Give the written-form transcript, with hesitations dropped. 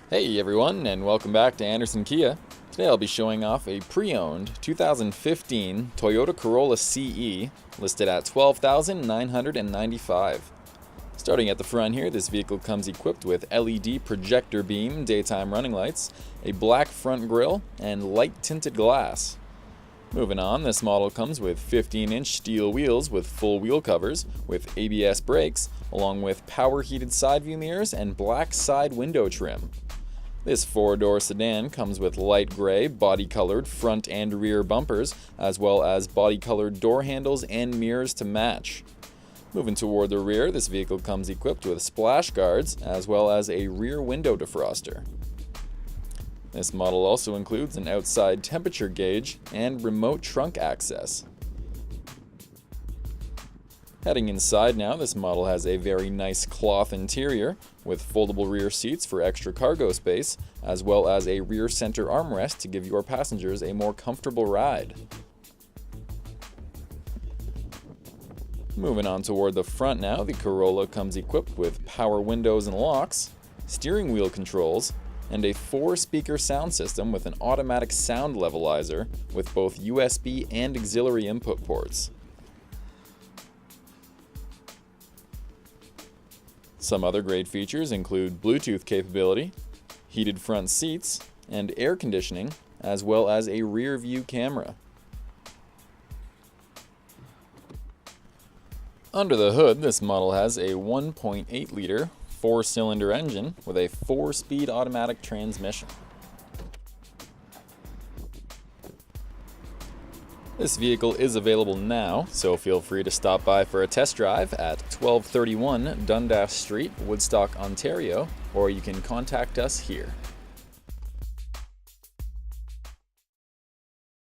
Hey everyone, and welcome back to Anderson Kia. Today I'll be showing off a pre-owned 2015 Toyota Corolla CE listed at $12,995. Starting at the front here, this vehicle comes equipped with LED projector beam daytime running lights, a black front grille, and light tinted glass. Moving on, this model comes with 15-inch steel wheels with full wheel covers with ABS brakes, along with power heated side view mirrors and black side window trim. This four-door sedan comes with light gray, body-colored front and rear bumpers, as well as body-colored door handles and mirrors to match. Moving toward the rear, this vehicle comes equipped with splash guards, as well as a rear window defroster. This model also includes an outside temperature gauge and remote trunk access. Heading inside now, this model has a very nice cloth interior with foldable rear seats for extra cargo space, as well as a rear center armrest to give your passengers a more comfortable ride. Moving on toward the front now, the Corolla comes equipped with power windows and locks, steering wheel controls, and a 4-speaker sound system with an automatic sound levelizer with both USB and auxiliary input ports. Some other great features include Bluetooth capability, heated front seats, and air conditioning, as well as a rear view camera. Under the hood, this model has a 1.8-liter 4-cylinder engine with a 4-speed automatic transmission. This vehicle is available now, so feel free to stop by for a test drive at 1231 Dundas Street, Woodstock, Ontario, or you can contact us here.